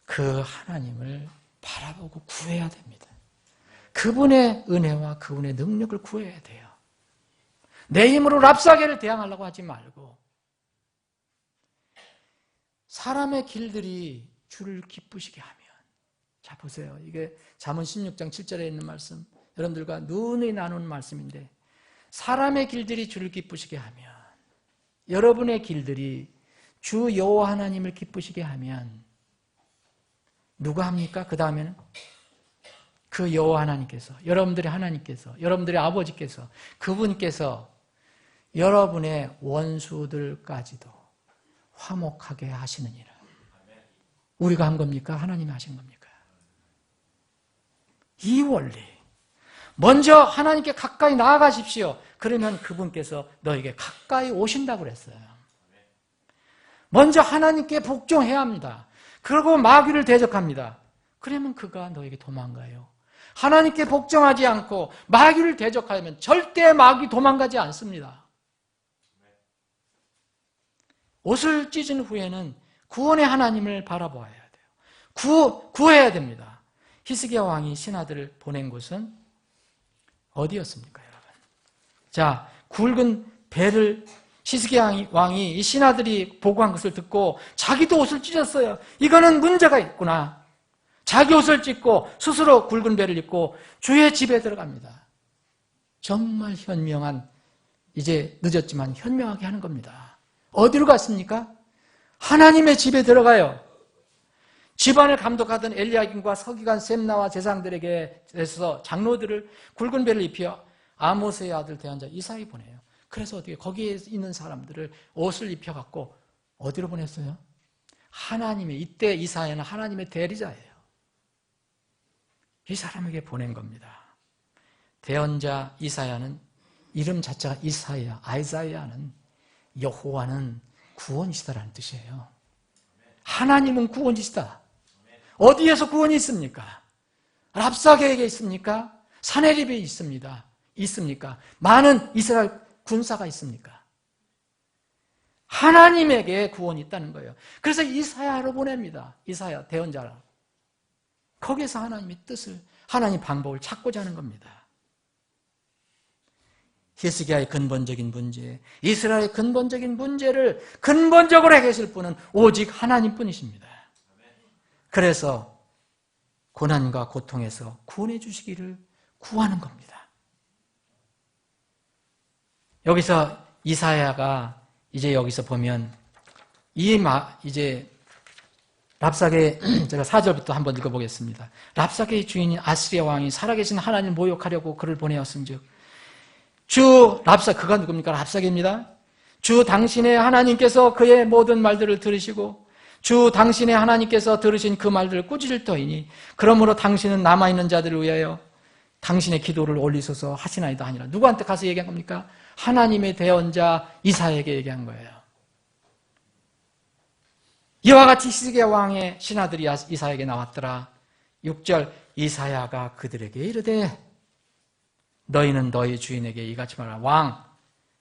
그 하나님을 바라보고 구해야 됩니다. 그분의 은혜와 그분의 능력을 구해야 돼요. 내 힘으로 랍사게를 대항하려고 하지 말고, 사람의 길들이 주를 기쁘시게 하면, 자 보세요. 이게 잠언 16장 7절에 있는 말씀, 여러분들과 누누이 나누는 말씀인데, 사람의 길들이 주를 기쁘시게 하면, 여러분의 길들이 주 여호와 하나님을 기쁘시게 하면 누가 합니까? 그 다음에는 그 여호와 하나님께서, 여러분들의 하나님께서, 여러분들의 아버지께서, 그분께서 여러분의 원수들까지도 화목하게 하시느니라. 우리가 한 겁니까? 하나님이 하신 겁니까? 이 원리, 먼저 하나님께 가까이 나아가십시오. 그러면 그분께서 너에게 가까이 오신다고 그랬어요. 먼저 하나님께 복종해야 합니다. 그리고 마귀를 대적합니다. 그러면 그가 너에게 도망가요. 하나님께 복종하지 않고 마귀를 대적하면 절대 마귀 도망가지 않습니다. 옷을 찢은 후에는 구원의 하나님을 바라보아야 돼요. 구해야 됩니다. 히스기야 왕이 신하들을 보낸 곳은 어디였습니까, 여러분? 자, 굵은 배를 히스기야 왕이 이 신하들이 보고한 것을 듣고 자기도 옷을 찢었어요. 이거는 문제가 있구나. 자기 옷을 찢고 스스로 굵은 배를 입고 주의 집에 들어갑니다. 정말 현명한, 이제 늦었지만 현명하게 하는 겁니다. 어디로 갔습니까? 하나님의 집에 들어가요. 집안을 감독하던 엘리야김과 서기관 셈나와 제사장들에게 대해서 장로들을 굵은 배를 입혀 아모스의 아들 대언자 이사이 보내요. 그래서 어떻게 거기에 있는 사람들을 옷을 입혀갖고 어디로 보냈어요? 하나님의, 이때 이사야는 하나님의 대리자예요. 이 사람에게 보낸 겁니다. 대언자 이사야는 이름 자체가 이사야, 아이사야는 여호와는 구원이시다라는 뜻이에요. 하나님은 구원이시다. 어디에서 구원이 있습니까? 랍사게에게 있습니까? 사네립에 있습니다. 있습니까? 많은 이스라엘 군사가 있습니까? 하나님에게 구원이 있다는 거예요. 그래서 이사야로 보냅니다. 이사야 대언자라. 거기에서 하나님의 뜻을, 하나님 방법을 찾고자 하는 겁니다. 히스기야의 근본적인 문제, 이스라엘의 근본적인 문제를 근본적으로 해결하실 분은 오직 하나님뿐이십니다. 그래서 고난과 고통에서 구원해 주시기를 구하는 겁니다. 여기서 이사야가 이제 여기서 보면 이제 랍사게 제가 4절부터 한번 읽어보겠습니다. 랍사게의 주인인 아스리야 왕이 살아계신 하나님을 모욕하려고 그를 보내었은즉 그가 누굽니까? 랍사게입니다. 주 당신의 하나님께서 그의 모든 말들을 들으시고 주 당신의 하나님께서 들으신 그 말들을 꾸짖을 터이니 그러므로 당신은 남아있는 자들을 위하여 당신의 기도를 올리소서 하시나이다 하니라. 누구한테 가서 얘기한 겁니까? 하나님의 대언자 이사야에게 얘기한 거예요. 이와 같이 히스기야 왕의 신하들이 이사야에게 나왔더라. 6절 이사야가 그들에게 이르되 너희는 너희 주인에게 이같이 말하라. 왕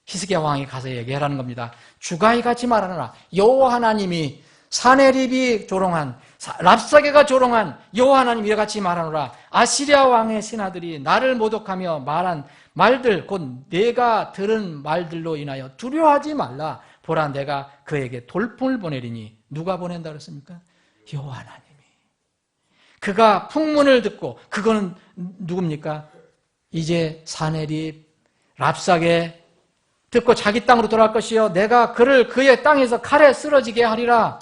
히스기야 왕이 가서 얘기하라는 겁니다. 주가 이같이 말하노라. 여호와 하나님이 사네립이 조롱한 랍사게가 조롱한 여호와 하나님이 이같이 말하노라. 아시리아 왕의 신하들이 나를 모독하며 말한 말들 곧 내가 들은 말들로 인하여 두려워하지 말라. 보라 내가 그에게 돌풍을 보내리니 누가 보낸다 그랬습니까? 여호와 하나님이. 그가 풍문을 듣고 그거는 누굽니까? 이제 사네립 랍사게 듣고 자기 땅으로 돌아갈 것이요 내가 그를 그의 땅에서 칼에 쓰러지게 하리라.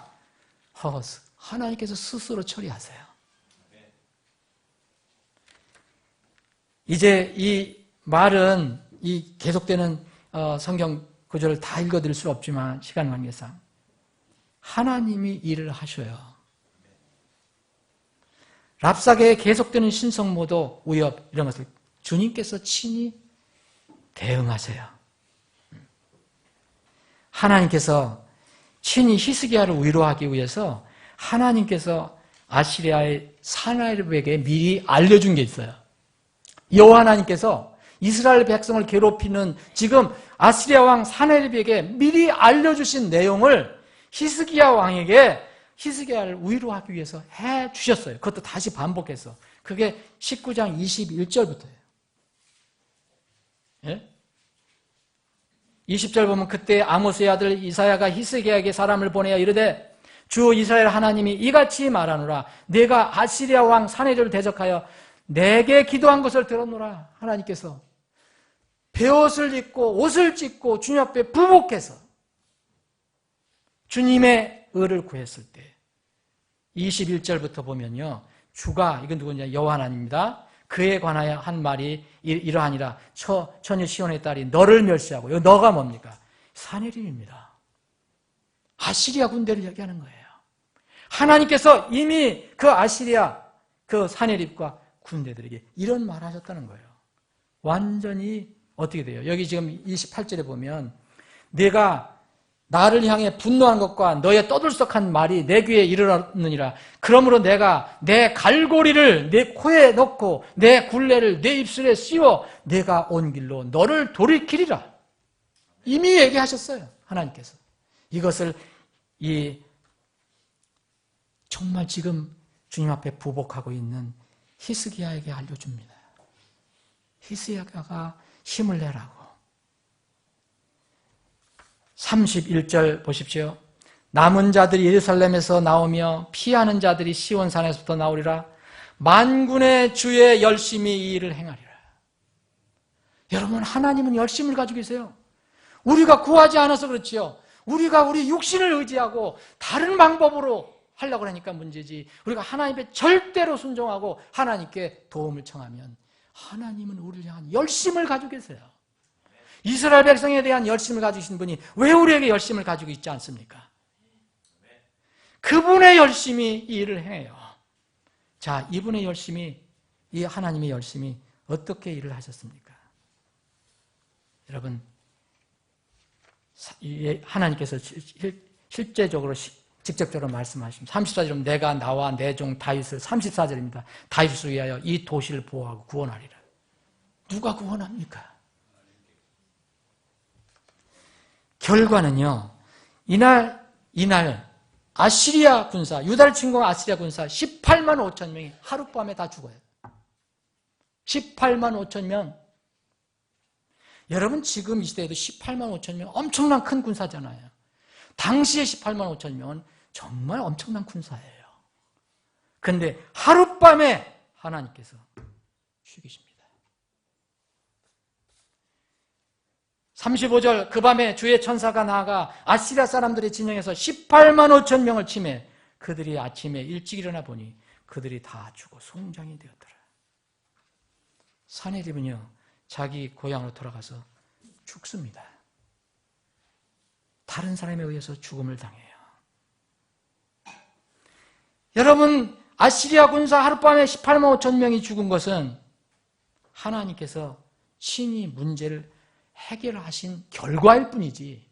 하나님께서 스스로 처리하세요. 이제 이 말은 이 계속되는 성경 구절을 다 읽어드릴 수 없지만 시간 관계상 하나님이 일을 하셔요. 랍사게의 계속되는 신성모독, 위협 이런 것을 주님께서 친히 대응하세요. 하나님께서 친히 히스기야를 위로하기 위해서 하나님께서 아시리아의 사네립에게 미리 알려준 게 있어요. 여호와 하나님께서 이스라엘 백성을 괴롭히는 지금 아시리아 왕 사네립에게 미리 알려주신 내용을 히스기야 왕에게 히스기야를 위로하기 위해서 해 주셨어요. 그것도 다시 반복해서. 그게 19장 21절부터예요. 예? 20절 보면 그때 아모스의 아들 이사야가 히스기야에게 사람을 보내어 이르되 주 이스라엘 하나님이 이같이 말하노라. 내가 아시리아 왕 사네립을 대적하여 내게 기도한 것을 들었노라. 하나님께서 베옷을 입고 옷을 찢고 주님 앞에 부복해서 주님의 의를 구했을 때 21절부터 보면요. 주가 이건 누구냐? 여호와 하나님입니다. 그에 관하여 한 말이 이러하니라. 처녀 시온의 딸이 너를 멸시하고 여기 너가 뭡니까? 사네립입니다. 아시리아 군대를 얘기하는 거예요. 하나님께서 이미 그 아시리아 그 사네립과 군대들에게 이런 말을 하셨다는 거예요. 완전히 어떻게 돼요? 여기 지금 28절에 보면 내가 나를 향해 분노한 것과 너의 떠들썩한 말이 내 귀에 이르렀느니라. 그러므로 내가 내 갈고리를 내 코에 넣고 내 굴레를 내 입술에 씌워 내가 온 길로 너를 돌이키리라. 이미 얘기하셨어요. 하나님께서. 이것을 정말 지금 주님 앞에 부복하고 있는 히스기야에게 알려줍니다. 히스기야가 힘을 내라고. 31절 보십시오. 남은 자들이 예루살렘에서 나오며 피하는 자들이 시온산에서부터 나오리라. 만군의 주의 열심히 이 일을 행하리라. 여러분 하나님은 열심을 가지고 계세요. 우리가 구하지 않아서 그렇지요. 우리가 우리 육신을 의지하고 다른 방법으로 하려고 하니까 문제지. 우리가 하나님의 절대로 순종하고 하나님께 도움을 청하면 하나님은 우리를 향한 열심을 가지고 계세요. 이스라엘 백성에 대한 열심을 가지고 계신 분이 왜 우리에게 열심을 가지고 있지 않습니까? 그분의 열심이 이 일을 해요. 자, 이분의 열심이, 이 하나님의 열심이 어떻게 일을 하셨습니까? 여러분, 하나님께서 실제적으로 직접적으로 말씀하십니다. 34절은 내가 나와 내 종 다윗을 34절입니다. 다윗을 위하여 이 도시를 보호하고 구원하리라. 누가 구원합니까? 결과는요. 이날 아시리아 군사, 유다를 침공한 아시리아 군사 18만 5천 명이 하룻밤에 다 죽어요. 18만 5천 명. 여러분 지금 이 시대에도 18만 5천 명 엄청난 큰 군사잖아요. 당시에 18만 5천 명은 정말 엄청난 군사예요. 그런데 하룻밤에 하나님께서 죽이십니다. 35절 그 밤에 주의 천사가 나아가 아시리아 사람들의 진영에서 18만 5천 명을 치매 그들이 아침에 일찍 일어나 보니 그들이 다 죽어 송장이 되었더라. 사내립은요 자기 고향으로 돌아가서 죽습니다. 다른 사람에 의해서 죽음을 당해요. 여러분 아시리아 군사 하룻밤에 18만 5천 명이 죽은 것은 하나님께서 친히 문제를 해결하신 결과일 뿐이지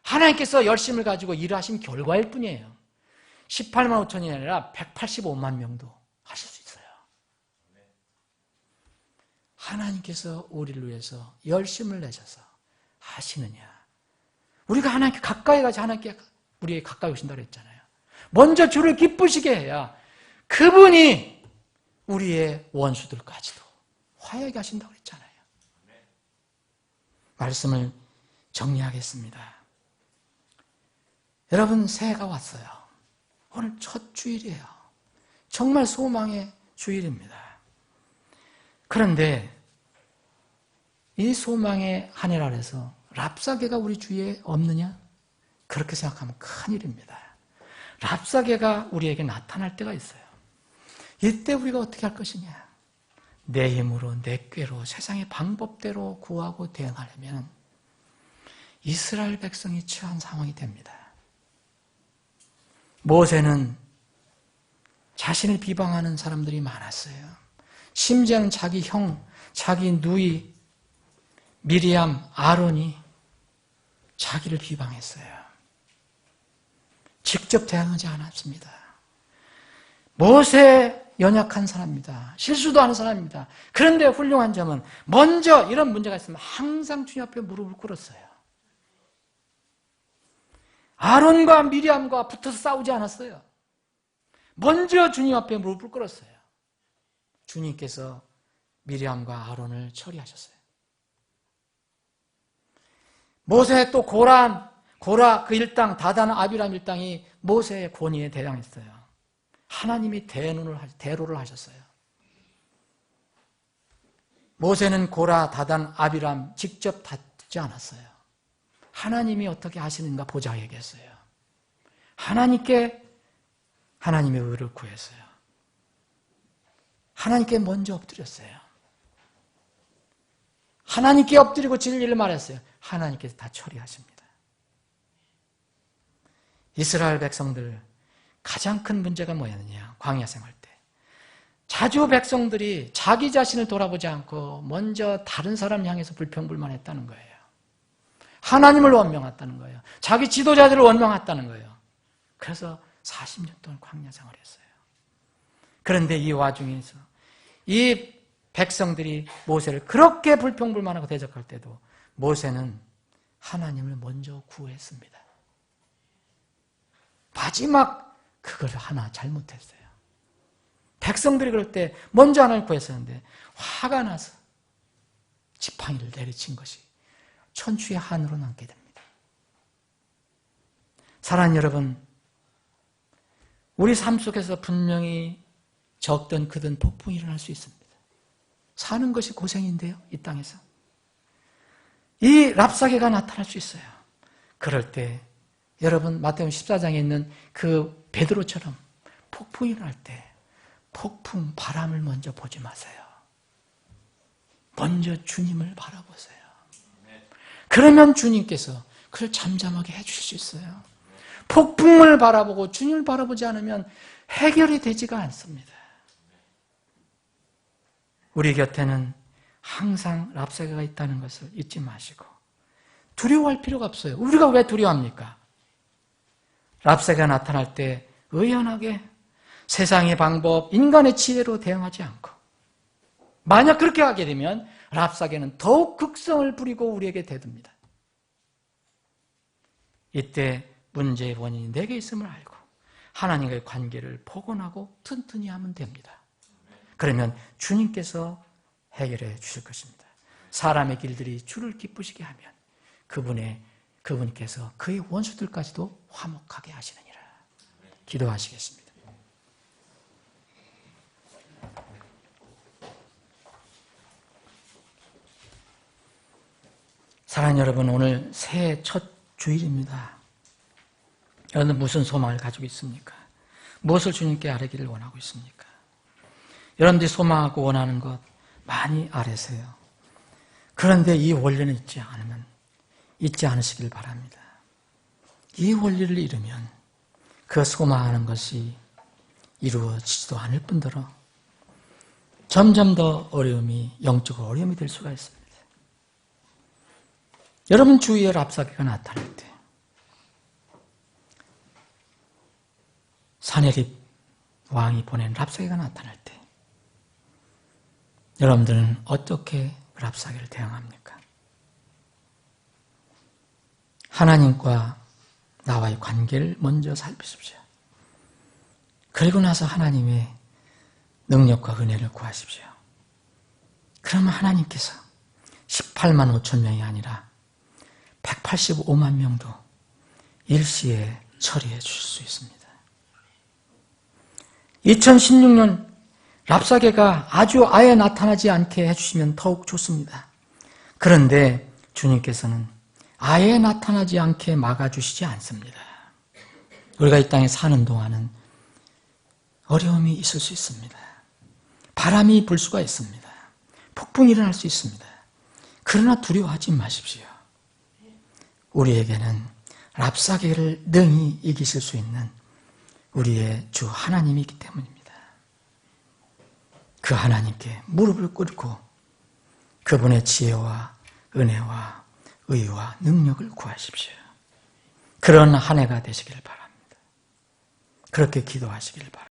하나님께서 열심을 가지고 일하신 결과일 뿐이에요. 18만 5천이 아니라 185만 명도 하실 수 있어요. 하나님께서 우리를 위해서 열심을 내셔서 하시느냐. 우리가 하나님께 가까이 가지 하나님께 우리에게 가까이 오신다고 했잖아요. 먼저 주를 기쁘시게 해야 그분이 우리의 원수들까지도 화해하게 하신다고 했잖아요. 말씀을 정리하겠습니다. 여러분 새해가 왔어요. 오늘 첫 주일이에요. 정말 소망의 주일입니다. 그런데 이 소망의 한 해 아래서 랍사개가 우리 주위에 없느냐? 그렇게 생각하면 큰일입니다. 랍사개가 우리에게 나타날 때가 있어요. 이때 우리가 어떻게 할 것이냐? 내 힘으로 내 꾀로 세상의 방법대로 구하고 대응하려면 이스라엘 백성이 처한 상황이 됩니다. 모세는 자신을 비방하는 사람들이 많았어요. 심지어는 자기 형, 자기 누이 미리암, 아론이 자기를 비방했어요. 직접 대항하지 않았습니다. 모세 연약한 사람입니다. 실수도 하는 사람입니다. 그런데 훌륭한 점은 먼저 이런 문제가 있으면 항상 주님 앞에 무릎을 꿇었어요. 아론과 미리암과 붙어서 싸우지 않았어요. 먼저 주님 앞에 무릎을 꿇었어요. 주님께서 미리암과 아론을 처리하셨어요. 모세 또 고라 그 일당 다단 아비람 일당이 모세의 권위에 대항했어요. 하나님이 대로를 하셨어요. 모세는 고라 다단 아비람 직접 다투지 않았어요. 하나님이 어떻게 하시는가 보자 얘기했어요. 하나님께 하나님의 의를 구했어요. 하나님께 먼저 엎드렸어요. 하나님께 엎드리고 진리를 말했어요. 하나님께서 다 처리하십니다. 이스라엘 백성들 가장 큰 문제가 뭐였느냐? 광야 생활 때. 자주 백성들이 자기 자신을 돌아보지 않고 먼저 다른 사람 향해서 불평불만했다는 거예요. 하나님을 원망했다는 거예요. 자기 지도자들을 원망했다는 거예요. 그래서 40년 동안 광야 생활을 했어요. 그런데 이 와중에서 이 백성들이 모세를 그렇게 불평불만하고 대적할 때도 모세는 하나님을 먼저 구했습니다. 마지막 그걸 하나 잘못했어요. 백성들이 그럴 때 먼저 하나님을 구했었는데 화가 나서 지팡이를 내리친 것이 천추의 한으로 남게 됩니다. 사랑하는 여러분, 우리 삶 속에서 분명히 적든 크든 폭풍이 일어날 수 있습니다. 사는 것이 고생인데요, 이 땅에서. 이 랍사개가 나타날 수 있어요. 그럴 때 여러분 마태복음 14장에 있는 그 베드로처럼 폭풍이 일어날 때 폭풍, 바람을 먼저 보지 마세요. 먼저 주님을 바라보세요. 그러면 주님께서 그걸 잠잠하게 해주실 수 있어요. 폭풍을 바라보고 주님을 바라보지 않으면 해결이 되지가 않습니다. 우리 곁에는 항상 랍사개가 있다는 것을 잊지 마시고 두려워할 필요가 없어요. 우리가 왜 두려워합니까? 랍사개가 나타날 때 의연하게 세상의 방법, 인간의 지혜로 대응하지 않고 만약 그렇게 하게 되면 랍사개는 더욱 극성을 부리고 우리에게 대듭니다. 이때 문제의 원인이 내게 있음을 알고 하나님과의 관계를 복원하고 튼튼히 하면 됩니다. 그러면 주님께서 해결해 주실 것입니다. 사람의 길들이 주를 기쁘시게 하면 그분께서 그의 원수들까지도 화목하게 하시느니라. 기도하시겠습니다. 사랑하는 여러분, 오늘 새해 첫 주일입니다. 여러분 무슨 소망을 가지고 있습니까? 무엇을 주님께 아뢰기를 원하고 있습니까? 여러분들이 소망하고 원하는 것 많이 아뢰세요. 그런데 이 원리는 잊지 않으시길 바랍니다. 이 원리를 잃으면 그 소망하는 것이 이루어지지도 않을 뿐더러 점점 더 영적으로 어려움이 될 수가 있습니다. 여러분 주위에 랍사케가 나타날 때, 사네립 왕이 보낸 랍사케가 나타날 때, 여러분들은 어떻게 랍사케를 대응합니까? 하나님과 나와의 관계를 먼저 살피십시오. 그리고 나서 하나님의 능력과 은혜를 구하십시오. 그러면 하나님께서 18만 5천 명이 아니라 185만 명도 일시에 처리해 주실 수 있습니다. 2016년 랍사게가 아예 나타나지 않게 해주시면 더욱 좋습니다. 그런데 주님께서는 아예 나타나지 않게 막아주시지 않습니다. 우리가 이 땅에 사는 동안은 어려움이 있을 수 있습니다. 바람이 불 수가 있습니다. 폭풍이 일어날 수 있습니다. 그러나 두려워하지 마십시오. 우리에게는 랍사게를 능히 이기실 수 있는 우리의 주 하나님이 있기 때문입니다. 그 하나님께 무릎을 꿇고 그분의 지혜와 은혜와 의와 능력을 구하십시오. 그런 한 해가 되시길 바랍니다. 그렇게 기도하시길 바랍니다.